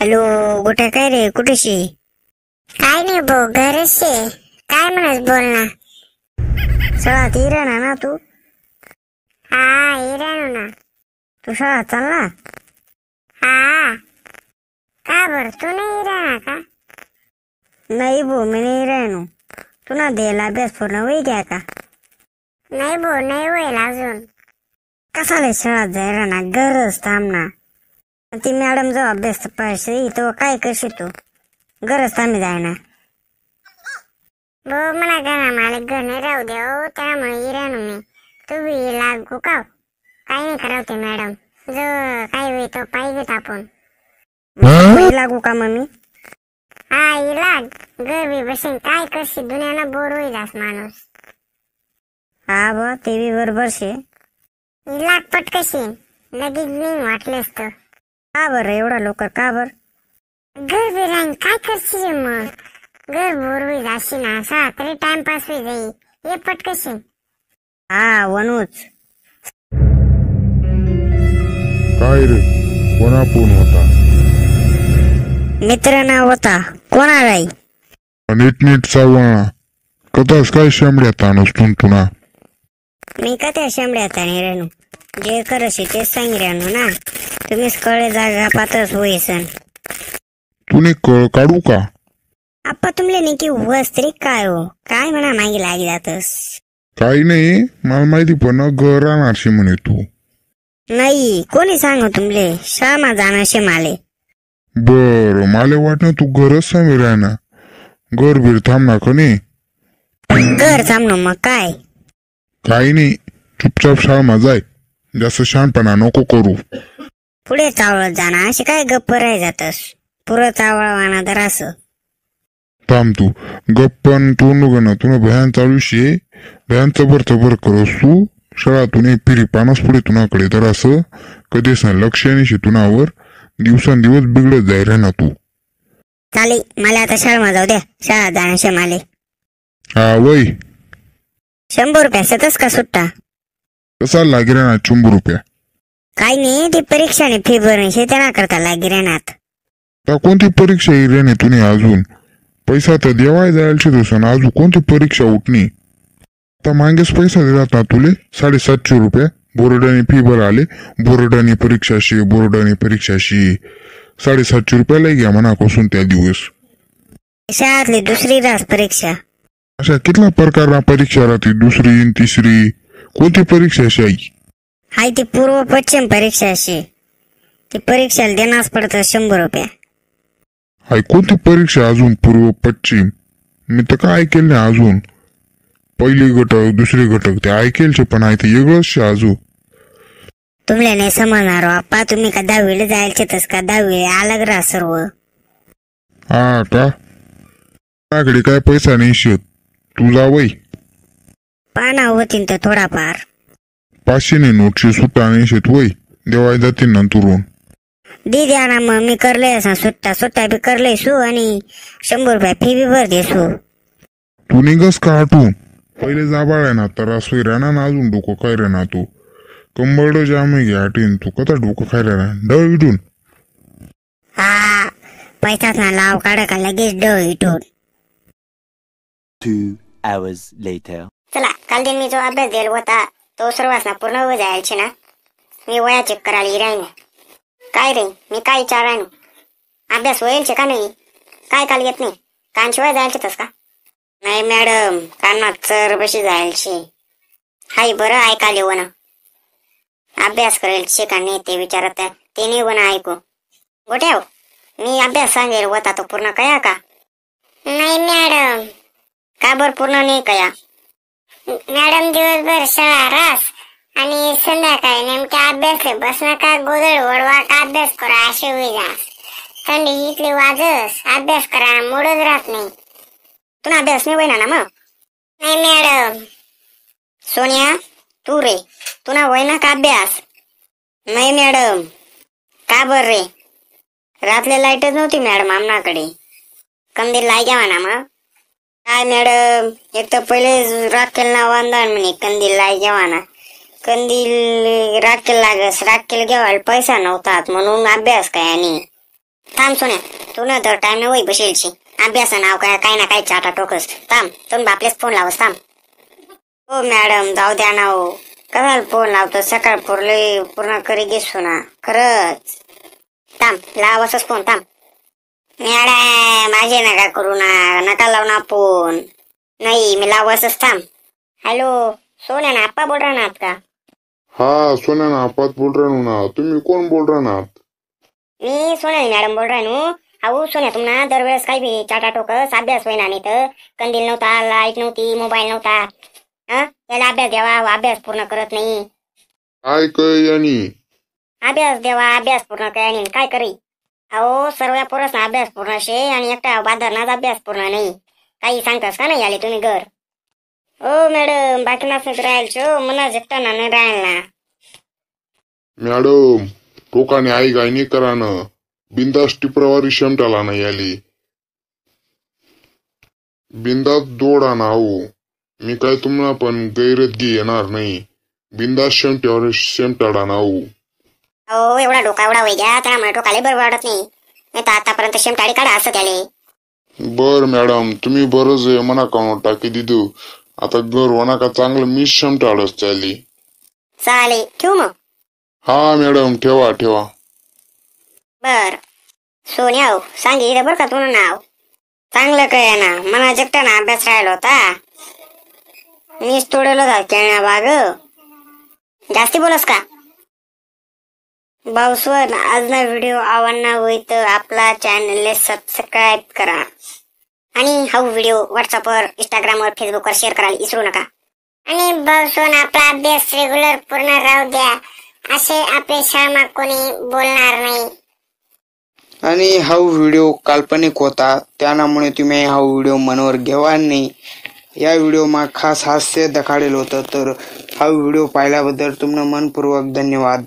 Hello गोट्या, काय रे, कुठेशी? काय नाही भाऊ, घरच शे. काय म्हणस बोल ना. शाळात इराणा ना तू? हा इराणू ना. तू शाळात चालला? हा का बर, तू नाही इराणा का? नाही भाऊ, मी नाही इराणू. तू ना द्यायला अभ्यास पूर्ण होई घ्या का? नाही भाऊ, नाही होईल अजून. कसाले शाळात जायला ना, गरज थांबना. ती मॅडम जो अभ्यास पाहिजे तो काय करशील तू? गरज थांबी जाय ना. भाऊ मला घरा मालिक घर नाही राहू दे हो, त्यामुळे इराणू मी. तू बी लागू का? काही नाही करावते मॅडम, जो काय होई तो पाहिजेत आपण. लागू का मम्मी? हा इलाग, घर बी बसेन काय करशील, दुनियाला बोर होई जास माणूस. हा बा, ते बी बरोबर शे. इलाग पटकशी लगेच नाही वाटलेस तर. का बर एवढा लवकर, का बर? घर बी राहीन काय करशील मग, घर बोर होई जाशी ना, असा तरी टाइमपास होई जाई. ये पटकशी. हा वनूच. काय रे, कोणा फोन होता? मित्र नाव होता, कोणा राई? नीट चावळा कदाच काय शेंबड्या ताणूस तुंतुना. मी का त्या शेंबड्यात आणि रेणू जे करशी तेच सांग रेणू ना. तुम्हीच कळे जागा पात्रच होईसन. तुने कळ काढू का? आप्पा तुमले नाही की वस्त्री काय हो, काय म्हणा मागे लागी जातस. काही नाही, मला माहिती पण घर राहणारशी म्हणे तू. नाही कोणी सांगू तुमले, शाळा जाणार शे माले. बर, मला वाटणं तू घरच सांग राहना. घर बीर थांबना का नाही? घर थांबलो मग काय? काही नाही, चुपचाप शाळा जाय. जास्त शहाणपणा नको करू. पुढे चावळत जाणार असे काय गप्प राही जातस. पुरं चावळवाना तर असं. थांब तू गप्पन तोंड गण तुला भयान चालू शे. भयान चबर करोस तू. शाळातून एक फिरी पानास पुढे तुनाकडे तर असं कधीच ना लक्ष नाही तुनावर. दिवसांदिवस बिघडत जाय रे ना तू. चाले, मला आता शाळा जाऊ द्या. शाळा जाण्याशे माले. हा वय 100 रुपया सतस का सुट्टा? कसा लागे रे ना 100 रुपया? काही नाही, ती परीक्षाने फी भरणे त्यांना करता लागी रेनात. त्या कोणती परीक्षा येईल रे नाही तुने अजून? पैसा तर देवाय जायला दुसरं अजून कोणती परीक्षा उठणी? आता मागेच पैसा दिला ना तुले 750 रुपये. बोर्डाने फी भर आले. बोर्डाने परीक्षाशी 750 रुपयाला घ्या म्हणा कोसून त्या दिवस. शाळातली दुसरी रास परीक्षा. अशा कितला प्रकार परीक्षा राहते? दुसरी तिसरी कोणती परीक्षा अशी आई? हाय ती पूर्व पश्चिम परीक्षा अशी. ती परीक्षाला देणारच पडतं 100 रुपया. हाय कोणती परीक्षा अजून पूर्व पश्चिम? मी तर काय ऐकेल नाही अजून. पहिली घटक दुसरी घटक ते ऐकेलचे पण आहे ते वेगळंच शे अजून. तुमले नाही समजणार आप्पा. तुम्ही का 10वीला जायचे तस का 10वी अलग राहा सर्व. हा का? माझ्याकडे काय पैसा नाही शेत. तू जा वय. पाना होतीन तर थोडाफार. 500 ने नोटशी सुट्टा नाही शेत वय. देवाय जातील नंतरून. दी द्या ना मग. मी करले असा सुट्टा बी करले सू आणि 100 रुपया फी बी भर देसू. तू निघस का हटून? पहिले जाबाळ आहे ना तर असोय राहणार ना अजून डोकं काय राहणार तू. कंबरड जाम घ्या हटीन तू कथा डोकं काय राहणार डळ इटून. हा पैसाच ना लाव काढा का लगेच डळ इटून. 2 hours later. चला, काल दिन मी जो अभ्यास दिला होता तो सर्वांना पूर्ण हो जायचे ना. मी वया चेक करायला राहीन. काय रे, मी काय विचार राहीन? अभ्यास होईल का नाही? काय काल येत नाही? कानशिवाय जायचे तस का? नाही मॅडम, कानात चर बशी जायचे. हाय बरं ऐकाले व ना. अभ्यास करेल शे का नाही ते विचारत ते नाही व ना ऐकू. गोट्याव, मी अभ्यास सांगेल होता तो पूर्ण कया का? नाही मॅडम. का बर पूर्ण नाही कया? मॅडम दिवसभर शाळा रास आणि संध्याकाळी नेमक्या अभ्यास बसणं का गोदळ वडवा का अभ्यास करा असे होई जास. थंडी इथली वाजस अभ्यास करा मूडच राहत नाही. तुला अभ्यास नाही होईना ना मग? नाही मॅडम. सोनिया तू रे, तुला होईना का अभ्यास? नाही मॅडम. का बर रे? रात्री लाईटच नव्हती मॅडम आमनाकडे. कंदील लाई घ्यावा ना मग. काय मॅडम, एक तर पहिले राखेल ना वांधाण म्हणे कंदील लाई घ्यावा ना. कंदील राखेल लागस, राखेल घ्यावायला पैसा नव्हता म्हणून अभ्यास काय आणि थांब सोन्या, तू न तर टाइम न वही बसेलची. अभ्यास नाव काय काय ना काय चाटा टोकस. थांब, तुम्ही बापलेच फोन लावस. थांब. हो मॅडम, जाऊ द्या ना हो. कशाला फोन लावतो? सकाळ पूर्ण करी घेसो ना. खरंच. थांब, लावसच फोन. थांब. मॅडम, माझे नका करू ना. नका लावू ना फोन. नाही, मी लावसच. थांब. हॅलो, सोन्या ना आप्पा बोल रहा ना आपका? हा, सोन्या ना आपात बोल रहा ना. तुम्ही कोण बोल रहा ना? मी सोनाली मॅडम बोल रहा हूँ. अहो सोन्या, तुम्हाला दरवेळेस काही बी चाटा टोकस अभ्यास होईना. नाही तर कंदील नव्हता, लाईट नव्हती, मोबाईल नव्हता. याला अभ्यास द्यावा, अभ्यास पूर्ण करत नाही. काय काय आणि अभ्यास देवा, अभ्यास पूर्ण काय नाही. काय करी? अहो सर्व पोरसना अभ्यास पूर्ण शे आणि एकटा बादरनाच अभ्यास पूर्ण नाही. काही सांगतास का नाही आले तुम्ही घर? ओ मॅडम, बाकी नसत राहायचो, मना एकटा नाही राहायला. मॅडम, टोकाने आई गाय नाही करा ना. बिंदास टिपरावारी शेमटाला नाही आली. बिंदास दोडा ना हो. मी काय तुम्हाला पण गैरतगी येणार नाही. बिंदास शेमट्यावर शेमटाडा ना हो. अहो एवढा डोका एवढा वय घ्या, त्यामुळे डोकाले बरं वाटत नाही. नाही तर आतापर्यंत शेमटाडी काढा असं त्याले. बर मॅडम, तुम्ही बरंच मना काढून टाकी दिदू. आता घर होणार का चांगलं मी शेमटाडच त्याली. चालेल, ठेवू मग. हा मॅडम, ठेवा ठेवा. बर. सोन्या हो, सांगितलं बरं का तुला नाव. चांगलं काय ना, मना एकटा ना अभ्यास राहिला होता. मीच तोडलं होता खेळण्या बाग. जास्ती बोलस का? भाऊस्वर, आज ना व्हिडिओ आवडला होई तर आपला चॅनलला सबस्क्राईब करा. आणि हा व्हिडिओ व्हॉट्सअपवर, इंस्टाग्रामवर, फेसबुकवर शेअर करायला विसरू नका. आणि बसून आपला अभ्यास रेग्युलर पूर्ण राहू द्या. असे आपले शाळा कोणी बोलणार नाही. आणि हा व्हिडिओ काल्पनिक होता, त्यामुळे तुम्ही हा व्हिडिओ मनावर घेवा नाही. या व्हिडिओमा खास हास्य दाखवलेलं होतं. तर हा व्हिडिओ पाहिल्याबद्दल तुमनं मनपूर्वक धन्यवाद.